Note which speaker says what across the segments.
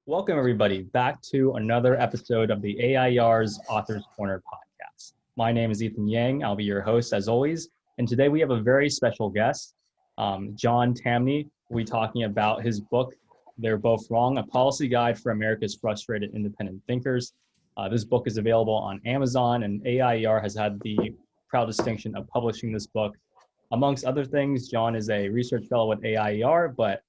Speaker 1: Welcome, everybody, back to another episode of the AIER's Authors Corner podcast. My name is Ethan Yang. I'll be your host, as always. And today we have a very special guest, John Tamny. We'll be talking about his book, They're Both Wrong, a policy guide for America's frustrated independent thinkers. This book is available on Amazon, and AIER has had the proud distinction of publishing this book. Amongst other things, John is a research fellow at AIER, but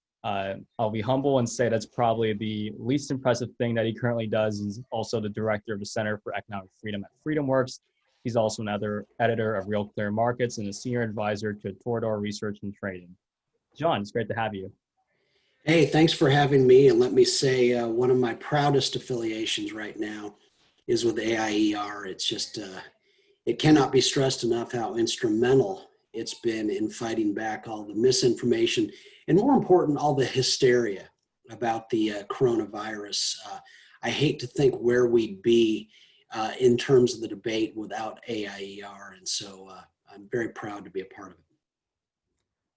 Speaker 1: I'll be humble and say that's probably the least impressive thing that he currently does. He's also the director of the Center for Economic Freedom at FreedomWorks. He's also another editor of Realclearmarkets and a senior advisor to Torador Research and Trading. John, it's great to have you.
Speaker 2: Hey, thanks for having me. And let me say, one of my proudest affiliations right now is with AIER. It's just, it cannot be stressed enough how instrumental it's been in fighting back all the misinformation and, more important, all the hysteria about the coronavirus. I hate to think where we'd be in terms of the debate without AIER. And so I'm very proud to be a part of it.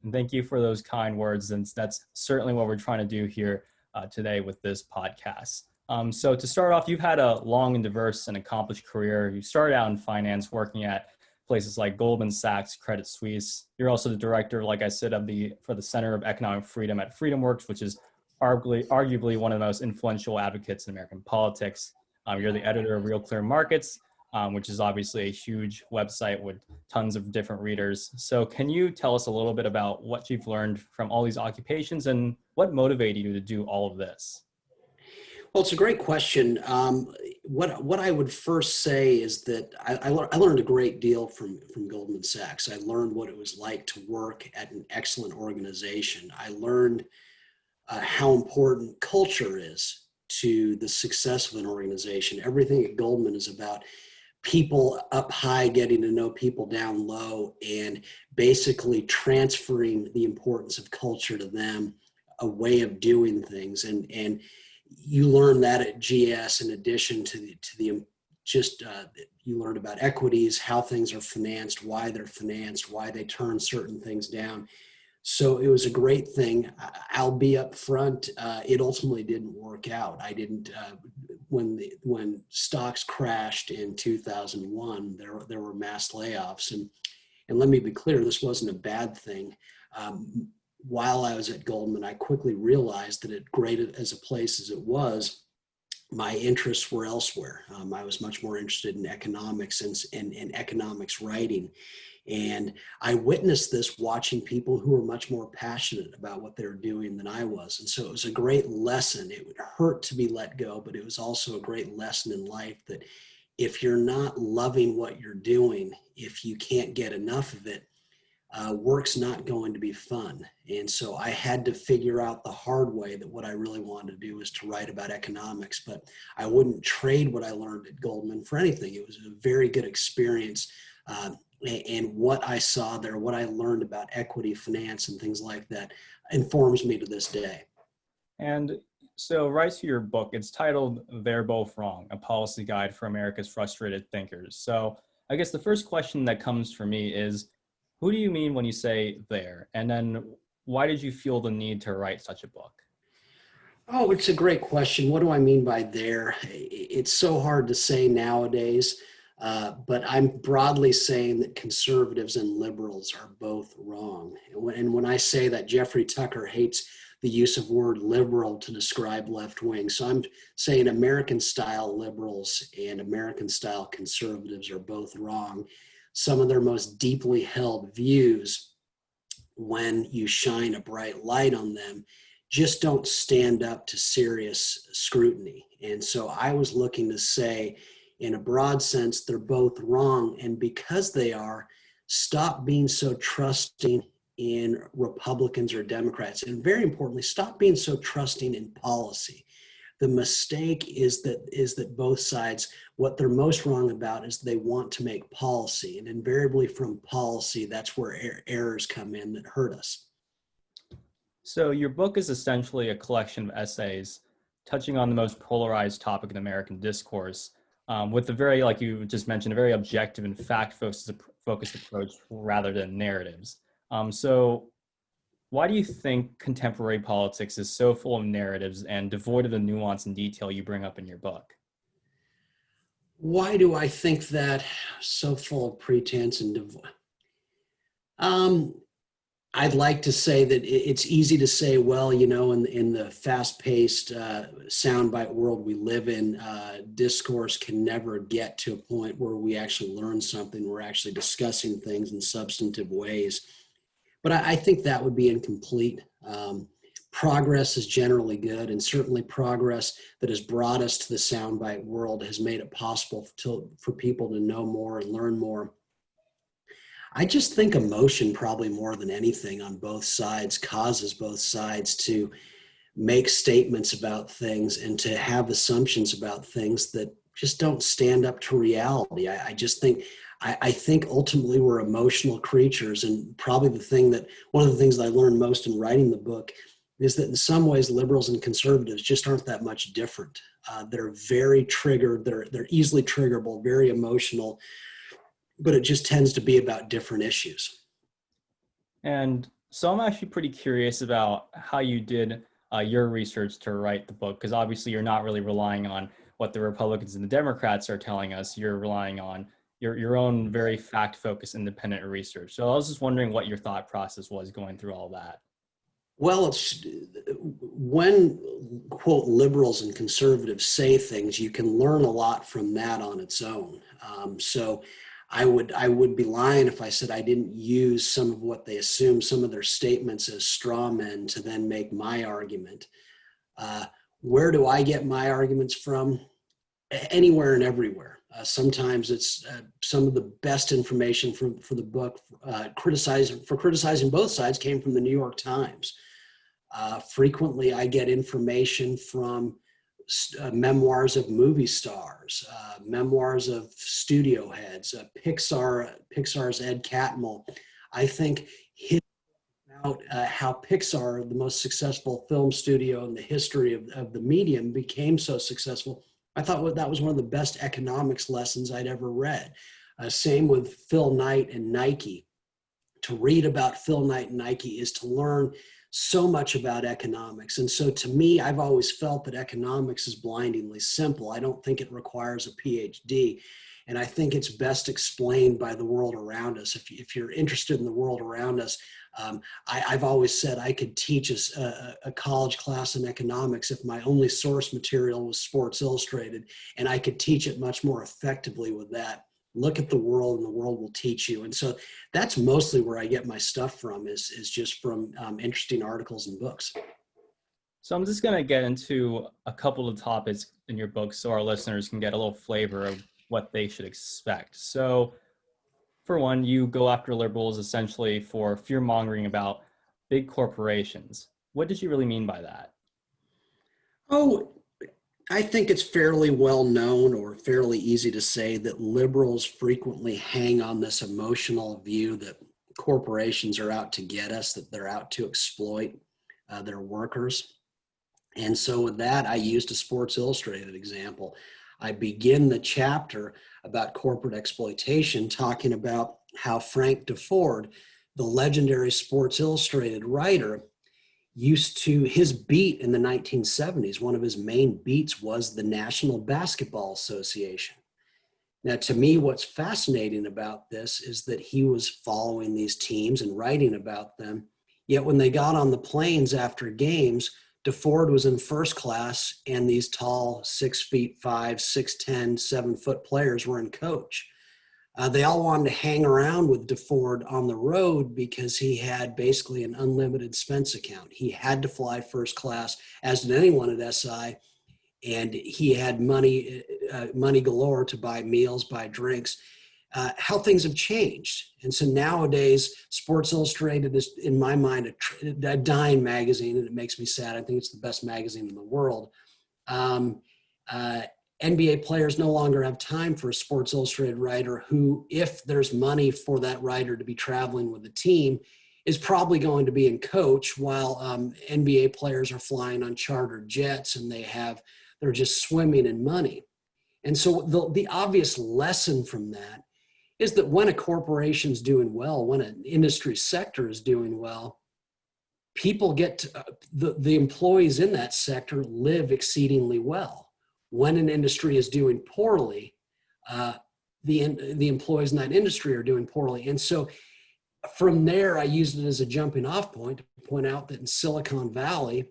Speaker 1: And thank you for those kind words. And that's certainly what we're trying to do here today with this podcast. So to start off, you've had a long and diverse and accomplished career. You started out in finance, working at places like Goldman Sachs, Credit Suisse. You're also the director, like I said, for the Center of Economic Freedom at FreedomWorks, which is arguably one of the most influential advocates in American politics. You're the editor of Realclearmarkets, which is obviously a huge website with tons of different readers. So can you tell us a little bit about what you've learned from all these occupations and what motivated you to do all of this?
Speaker 2: Well, it's a great question. What I would first say is that I learned a great deal from Goldman Sachs. I learned what it was like to work at an excellent organization. I learned how important culture is to the success of an organization. Everything at Goldman is about people up high getting to know people down low and basically transferring the importance of culture to them, a way of doing things. And you learn that at GS in addition to the you learn about equities, how things are financed, why they're financed, why they turn certain things down. So it was a great thing. I'll be up front. It ultimately didn't work out. I didn't, when stocks crashed in 2001, there were mass layoffs. And let me be clear, this wasn't a bad thing. While I was at Goldman, I quickly realized that great as a place as it was, my interests were elsewhere. I was much more interested in economics and economics writing. And I witnessed this watching people who were much more passionate about what they were doing than I was. And so it was a great lesson. It would hurt to be let go, but it was also a great lesson in life that if you're not loving what you're doing, if you can't get enough of it, work's not going to be fun. And so I had to figure out the hard way that what I really wanted to do was to write about economics, but I wouldn't trade what I learned at Goldman for anything. It was a very good experience. And what I saw there, what I learned about equity, finance, and things like that informs me to this day.
Speaker 1: And so right to your book, it's titled They're Both Wrong, a policy guide for America's frustrated thinkers. So I guess the first question that comes for me is, who do you mean when you say there? And then why did you feel the need to write such a book?
Speaker 2: Oh, it's a great question. What do I mean by there? It's so hard to say nowadays, but I'm broadly saying that conservatives and liberals are both wrong. And when I say that, Jeffrey Tucker hates the use of word liberal to describe left wing. So I'm saying American-style liberals and American-style conservatives are both wrong. Some of their most deeply held views, when you shine a bright light on them, just don't stand up to serious scrutiny. And so I was looking to say, in a broad sense, they're both wrong. And because they are, stop being so trusting in Republicans or Democrats. And very importantly, stop being so trusting in policy. The mistake is that both sides, what they're most wrong about is they want to make policy. And invariably from policy, that's where errors come in that hurt us.
Speaker 1: So your book is essentially a collection of essays touching on the most polarized topic in American discourse, with a very, like you just mentioned, a very objective and fact-focused approach rather than narratives. So Why do you think contemporary politics is so full of narratives and devoid of the nuance and detail you bring up in your book?
Speaker 2: Why do I think that? So full of pretense and divorce? Um, I'd like to say that it's easy to say, well, in the fast-paced soundbite world we live in, discourse can never get to a point where we actually learn something. We're actually discussing things in substantive ways. But I think that would be incomplete. Progress is generally good, and certainly progress that has brought us to the soundbite world has made it possible for people to know more and learn more. I just think emotion, probably more than anything on both sides, causes both sides to make statements about things and to have assumptions about things that just don't stand up to reality. I just think, I think ultimately we're emotional creatures, and probably one of the things that I learned most in writing the book is that in some ways liberals and conservatives just aren't that much different. They're very triggered, they're easily triggerable, very emotional, but it just tends to be about different issues.
Speaker 1: And so I'm actually pretty curious about how you did your research to write the book, because obviously you're not really relying on what the Republicans and the Democrats are telling us. You're relying on your own very fact-focused independent research. So I was just wondering what your thought process was going through all that.
Speaker 2: Well, it's when, quote, liberals and conservatives say things, you can learn a lot from that on its own. So I would be lying if I said I didn't use some of what they assume, some of their statements as straw men to then make my argument. Where do I get my arguments from? Anywhere and everywhere. Sometimes it's some of the best information for the book, criticizing both sides, came from the New York Times. Frequently, I get information from memoirs of movie stars, memoirs of studio heads, Pixar's Ed Catmull. I think his about how Pixar, the most successful film studio in the history of the medium, became so successful. I thought that was one of the best economics lessons I'd ever read. Same with Phil Knight and Nike. To read about Phil Knight and Nike is to learn so much about economics. And so to me, I've always felt that economics is blindingly simple. I don't think it requires a PhD. And I think it's best explained by the world around us. If you're interested in the world around us, I've always said I could teach a college class in economics if my only source material was Sports Illustrated, and I could teach it much more effectively with that. Look at the world and the world will teach you. And so that's mostly where I get my stuff from, is just from interesting articles and books.
Speaker 1: So I'm just going to get into a couple of topics in your book so our listeners can get a little flavor of what they should expect. So for one, you go after liberals essentially for fear-mongering about big corporations. What did you really mean by that?
Speaker 2: Oh, I think it's fairly well known or fairly easy to say that liberals frequently hang on this emotional view that corporations are out to get us, that they're out to exploit their workers. And so with that, I used a Sports Illustrated example. I begin the chapter about corporate exploitation talking about how Frank DeFord, the legendary Sports Illustrated writer, his beat in the 1970s, one of his main beats was the National Basketball Association. Now, to me, what's fascinating about this is that he was following these teams and writing about them. Yet when they got on the planes after games, DeFord was in first class and these tall 6'5", 6'10", 7-foot players were in coach. They all wanted to hang around with DeFord on the road because he had basically an unlimited expense account. He had to fly first class, as did anyone at SI, and he had money galore to buy meals, buy drinks. How things have changed. And so nowadays, Sports Illustrated is, in my mind, a dying magazine, and it makes me sad. I think it's the best magazine in the world. NBA players no longer have time for a Sports Illustrated writer who, if there's money for that writer to be traveling with the team, is probably going to be in coach, while NBA players are flying on chartered jets and they're just swimming in money. And so the obvious lesson from that is that when a corporation's doing well, when an industry sector is doing well, people get to, the employees in that sector live exceedingly well. When an industry is doing poorly, the employees in that industry are doing poorly. And so from there, I used it as a jumping off point to point out that in Silicon Valley,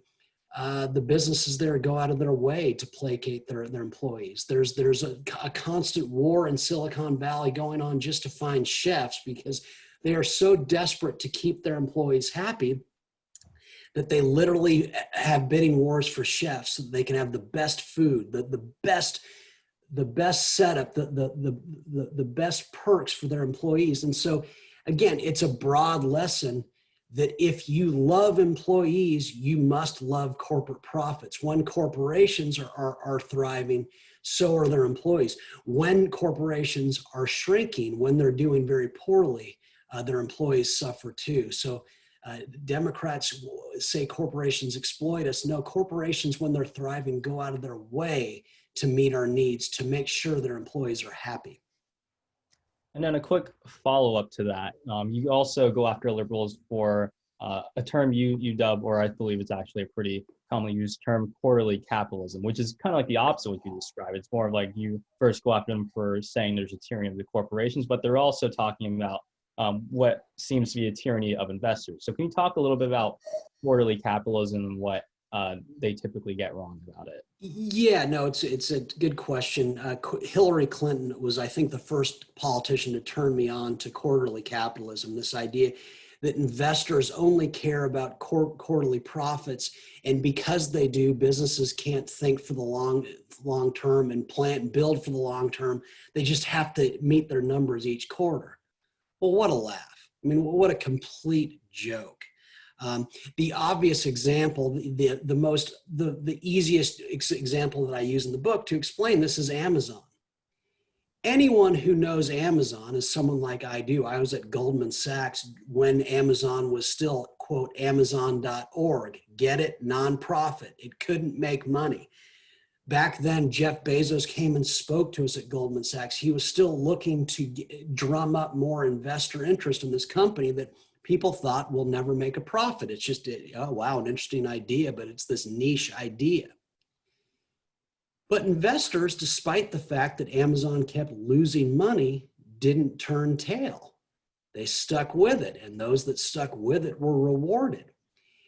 Speaker 2: the businesses there go out of their way to placate their employees. There's a constant war in Silicon Valley going on just to find chefs, because they are so desperate to keep their employees happy that they literally have bidding wars for chefs so that they can have the best food, the best setup, the best perks for their employees. And so again, it's a broad lesson that if you love employees, you must love corporate profits. When corporations are thriving, so are their employees. When corporations are shrinking, when they're doing very poorly, their employees suffer too. So Democrats say corporations exploit us. No, corporations, when they're thriving, go out of their way to meet our needs, to make sure their employees are happy.
Speaker 1: And then a quick follow-up to that. You also go after liberals for a term you dub, or I believe it's actually a pretty commonly used term, quarterly capitalism, which is kind of like the opposite of what you described. It's more of like you first go after them for saying there's a tyranny of the corporations, but they're also talking about what seems to be a tyranny of investors. So can you talk a little bit about quarterly capitalism and what they typically get wrong about it?
Speaker 2: Yeah, no, it's a good question. Hillary Clinton was, I think, the first politician to turn me on to quarterly capitalism, this idea that investors only care about quarterly profits. And because they do, businesses can't think for the long term and build for the long term. They just have to meet their numbers each quarter. Well, what a laugh. I mean, what a complete joke. The obvious example, the easiest example that I use in the book to explain this is Amazon. Anyone who knows Amazon is someone like I do. I was at Goldman Sachs when Amazon was still, quote, Amazon.org. Get it? Nonprofit. It couldn't make money. Back then, Jeff Bezos came and spoke to us at Goldman Sachs. He was still looking to drum up more investor interest in this company that people thought will never make a profit. It's just, oh, wow, an interesting idea, but it's this niche idea. But investors, despite the fact that Amazon kept losing money, didn't turn tail. They stuck with it, and those that stuck with it were rewarded.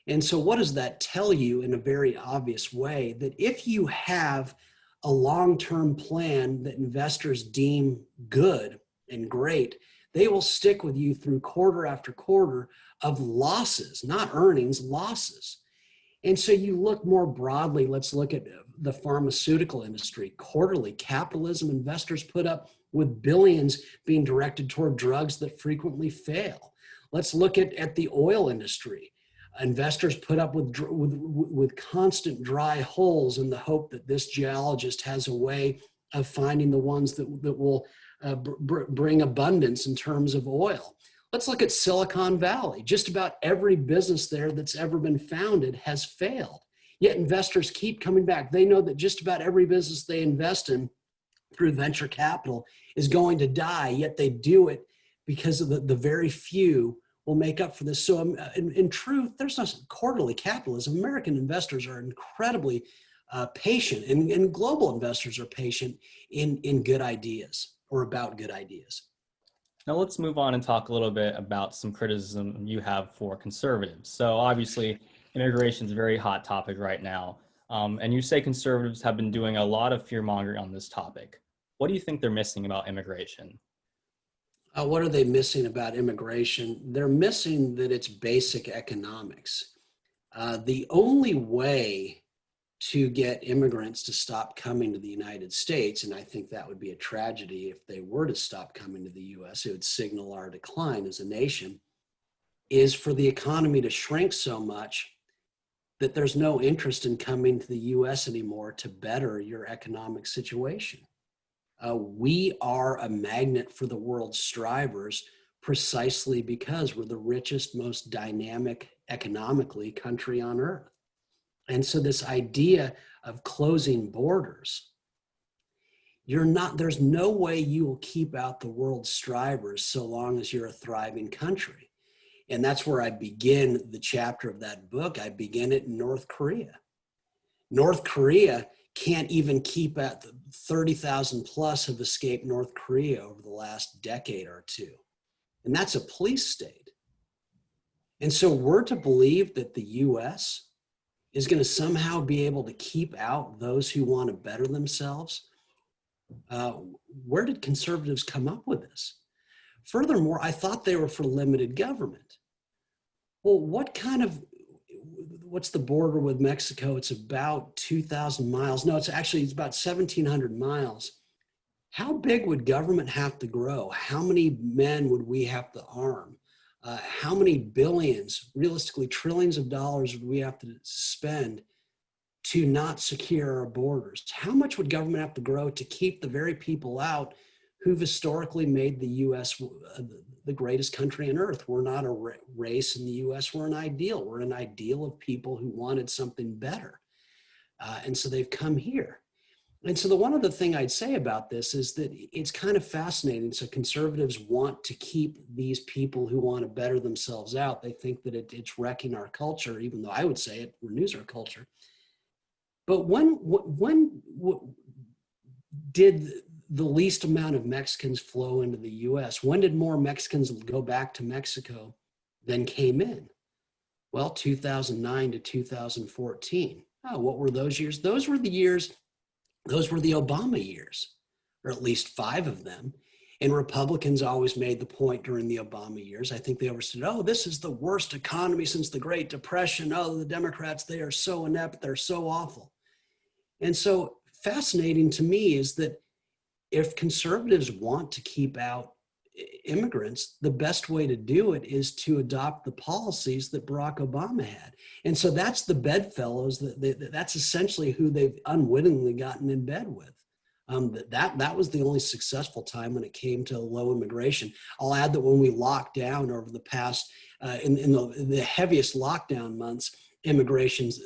Speaker 2: And so what does that tell you in a very obvious way? That if you have a long-term plan that investors deem good and great, they will stick with you through quarter after quarter of losses, not earnings, losses. And so you look more broadly, let's look at the pharmaceutical industry. Quarterly capitalism, investors put up with billions being directed toward drugs that frequently fail. Let's look at the oil industry. Investors put up with constant dry holes in the hope that this geologist has a way of finding the ones that will bring abundance in terms of oil. Let's look at Silicon Valley. Just about every business there that's ever been founded has failed. Yet investors keep coming back. They know that just about every business they invest in through venture capital is going to die, yet they do it because of the very few will make up for this. So in truth, there's no quarterly capitalism. American investors are incredibly patient, and global investors are patient in good ideas or about good ideas.
Speaker 1: Now let's move on and talk a little bit about some criticism you have for conservatives. So obviously, immigration is a very hot topic right now. And you say conservatives have been doing a lot of fear-mongering on this topic. What do you think they're missing about immigration?
Speaker 2: What are they missing about immigration? They're missing that it's basic economics. The only way to get immigrants to stop coming to the United States, and I think that would be a tragedy if they were to stop coming to the US, it would signal our decline as a nation, is for the economy to shrink so much that there's no interest in coming to the US anymore to better your economic situation. We are a magnet for the world's strivers precisely because we're the richest, most dynamic economically country on earth. And so this idea of closing borders, there's no way you will keep out the world's strivers so long as you're a thriving country. And that's where I begin the chapter of that book. I begin it in North Korea. North Korea can't even keep at 30,000 plus have escaped North Korea over the last decade or two. And that's a police state. And so we're to believe that the US is going to somehow be able to keep out those who want to better themselves. Where did conservatives come up with this? Furthermore, I thought they were for limited government. Well, what's the border with Mexico? It's about 2,000 miles. No, it's about 1,700 miles. How big would government have to grow? How many men would we have to arm? How many billions, realistically trillions of dollars would we have to spend to not secure our borders? How much would government have to grow to keep the very people out who've historically made the US the greatest country on earth? We're not a race in the US, we're an ideal. We're an ideal of people who wanted something better. And so they've come here. And so the one other thing I'd say about this is that it's kind of fascinating. So conservatives want to keep these people who want to better themselves out. They think that it's wrecking our culture, even though I would say it renews our culture. But when did the least amount of Mexicans flow into the US? When did more Mexicans go back to Mexico than came in? Well, 2009 to 2014. Oh, what were those years? Those were the Obama years, or at least 5 of them. And Republicans always made the point during the Obama years. I think they always said, oh, this is the worst economy since the Great Depression. Oh, the Democrats, they are so inept, they're so awful. And so fascinating to me is that if conservatives want to keep out immigrants, the best way to do it is to adopt the policies that Barack Obama had. And so that's the bedfellows, that's essentially who they've unwittingly gotten in bed with. That was the only successful time when it came to low immigration. I'll add that when we locked down over the past, in the heaviest lockdown months, immigration's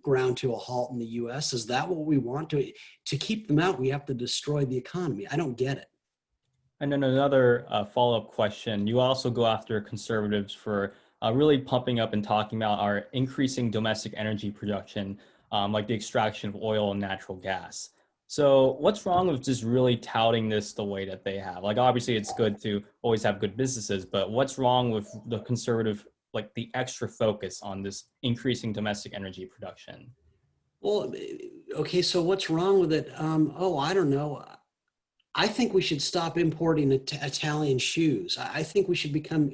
Speaker 2: ground to a halt in the US. Is that what we want? To keep them out, we have to destroy the economy. I don't get it.
Speaker 1: And then another follow-up question. You also go after conservatives for really pumping up and talking about our increasing domestic energy production, like the extraction of oil and natural gas. So what's wrong with just really touting this the way that they have? Like, obviously it's good to always have good businesses, but what's wrong with the conservative, like the extra focus on this increasing domestic energy production?
Speaker 2: Well, okay, so what's wrong with it? I don't know. I think we should stop importing Italian shoes. I think we should become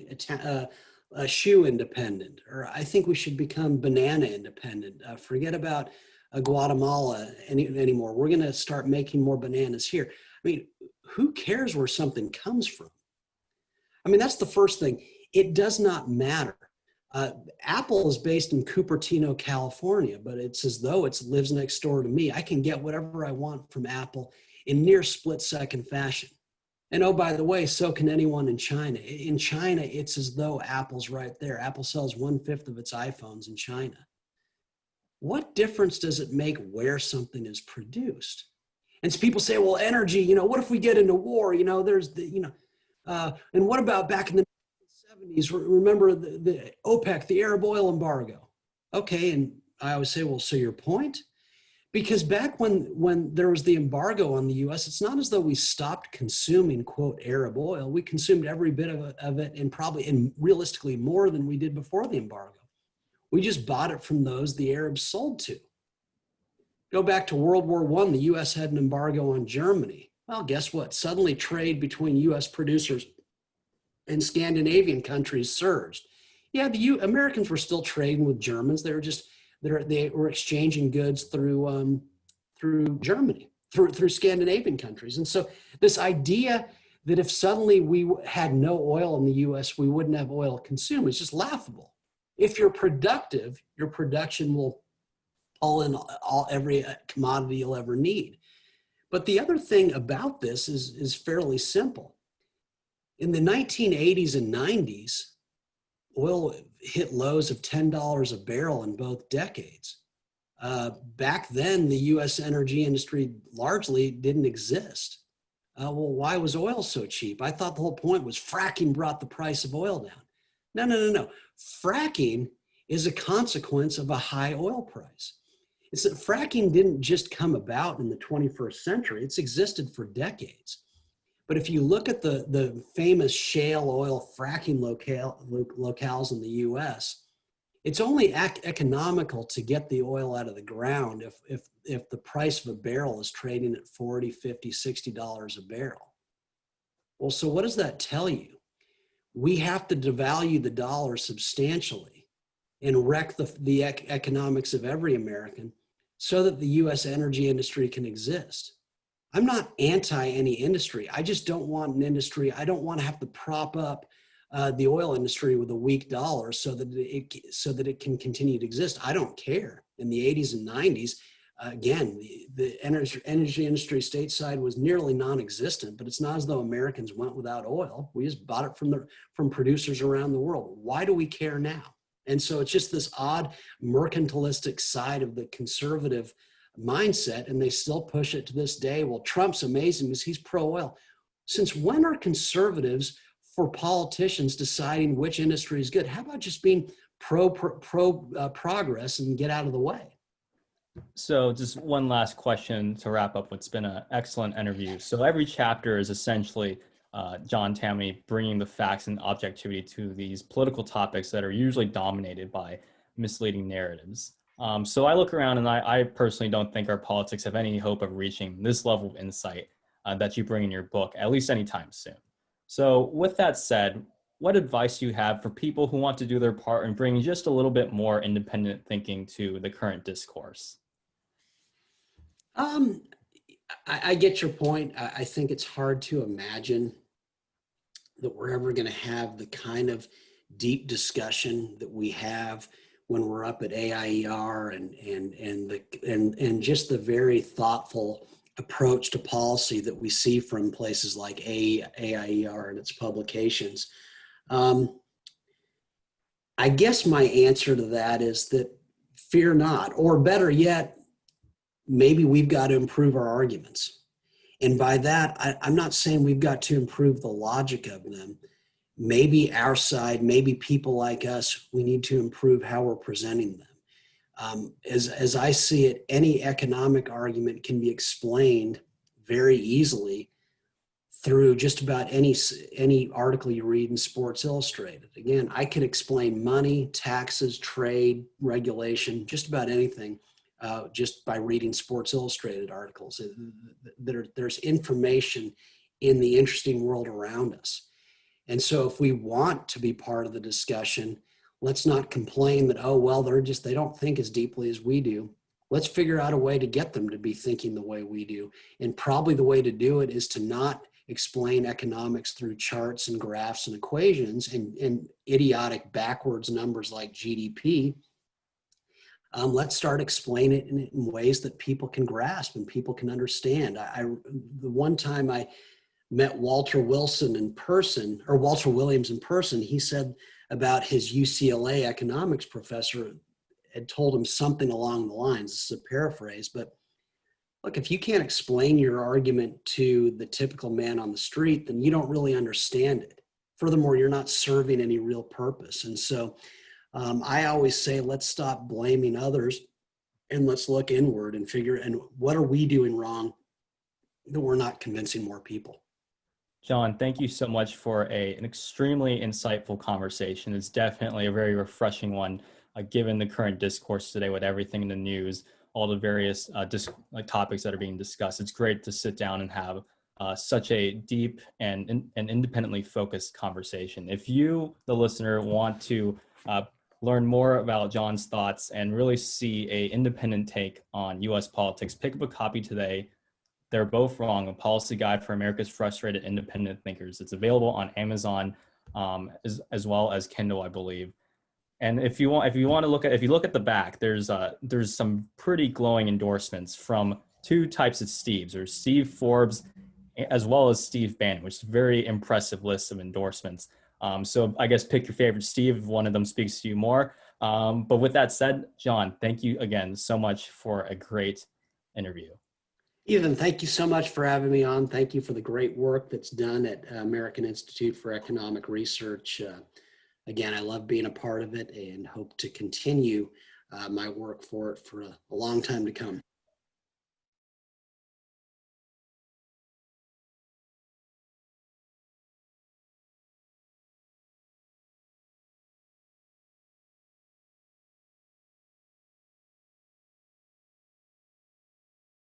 Speaker 2: shoe independent, or I think we should become banana independent. Forget about Guatemala anymore. We're going to start making more bananas here. I mean, who cares where something comes from? I mean, that's the first thing. It does not matter. Apple is based in Cupertino, California, but it's as though it lives next door to me. I can get whatever I want from Apple in near split-second fashion. And oh, by the way, so can anyone in China. In China, it's as though Apple's right there. Apple sells 1/5 of its iPhones in China. What difference does it make where something is produced? And so people say, well, energy, what if we get into war? There's and what about back in the 70s? Remember the OPEC, the Arab oil embargo? Okay, and I always say, well, so your point? Because back when there was the embargo on the US, it's not as though we stopped consuming, quote, Arab oil. We consumed every bit of it and realistically more than we did before the embargo. We just bought it from those the Arabs sold to. Go back to World War I, the US had an embargo on Germany. Well, guess what? Suddenly trade between US producers and Scandinavian countries surged. Yeah, the Americans were still trading with Germans. They were exchanging goods through Germany, through Scandinavian countries. And so this idea that if suddenly we had no oil in the US, we wouldn't have oil consumed, is just laughable. If you're productive, your production will pull in every commodity you'll ever need. But the other thing about this is fairly simple. In the 1980s and 90s, oil hit lows of $10 a barrel in both decades. Back then, the US energy industry largely didn't exist. Well, why was oil so cheap? I thought the whole point was fracking brought the price of oil down. No, no, no, no. Fracking is a consequence of a high oil price. It's that fracking didn't just come about in the 21st century. It's existed for decades. But if you look at the famous shale oil fracking locales in the US, it's only economical to get the oil out of the ground if the price of a barrel is trading at $40, $50, $60 a barrel. Well, so what does that tell you? We have to devalue the dollar substantially and wreck the economics of every American so that the US energy industry can exist. I'm not anti any industry. I just don't want an industry. I don't want to have to prop up the oil industry with a weak dollar so that it can continue to exist. I don't care. In the 80s and 90s, again, the energy industry stateside was nearly non-existent, but it's not as though Americans went without oil. We just bought it from producers around the world. Why do we care now? And so it's just this odd mercantilistic side of the conservative mindset, and they still push it to this day. Well, Trump's amazing because he's pro-oil. Since when are conservatives for politicians deciding which industry is good? How about just being progress and get out of the way?
Speaker 1: So just one last question to wrap up what's been an excellent interview. So every chapter is essentially John Tamny bringing the facts and objectivity to these political topics that are usually dominated by misleading narratives. So I look around and I personally don't think our politics have any hope of reaching this level of insight that you bring in your book, at least anytime soon. So with that said, what advice do you have for people who want to do their part in bringing just a little bit more independent thinking to the current discourse?
Speaker 2: I get your point. I think it's hard to imagine that we're ever going to have the kind of deep discussion that we have when we're up at AIER and just the very thoughtful approach to policy that we see from places like AIER and its publications. I guess my answer to that is that fear not, or better yet, maybe we've got to improve our arguments. And by that, I'm not saying we've got to improve the logic of them. Maybe our side, maybe people like us, we need to improve how we're presenting them. As I see it, any economic argument can be explained very easily through just about any article you read in Sports Illustrated. Again, I could explain money, taxes, trade, regulation, just about anything just by reading Sports Illustrated articles. There's information in the interesting world around us. And so if we want to be part of the discussion, let's not complain that, oh, well, they don't think as deeply as we do. Let's figure out a way to get them to be thinking the way we do. And probably the way to do it is to not explain economics through charts and graphs and equations and idiotic backwards numbers like GDP. Let's start explaining it in ways that people can grasp and people can understand. The one time I met Walter Williams in person, he said about his UCLA economics professor had told him something along the lines, this is a paraphrase, but look, if you can't explain your argument to the typical man on the street, then you don't really understand it. Furthermore, you're not serving any real purpose. And so I always say, let's stop blaming others and let's look inward and and what are we doing wrong that we're not convincing more people.
Speaker 1: John, thank you so much for an extremely insightful conversation. It's definitely a very refreshing one, given the current discourse today with everything in the news, all the various topics that are being discussed. It's great to sit down and have such a deep and independently focused conversation. If you, the listener, want to learn more about John's thoughts and really see an independent take on U.S. politics, pick up a copy today. They're Both Wrong, a policy guide for America's frustrated independent thinkers. It's available on Amazon as well as Kindle, I believe. And if you look at the back, there's some pretty glowing endorsements from two types of Steves. There's Steve Forbes as well as Steve Bannon, which is a very impressive list of endorsements. So I guess pick your favorite Steve if one of them speaks to you more. But with that said, John, thank you again so much for a great interview.
Speaker 2: Ethan, thank you so much for having me on. Thank you for the great work that's done at American Institute for Economic Research. again, I love being a part of it and hope to continue my work for it for a long time to come.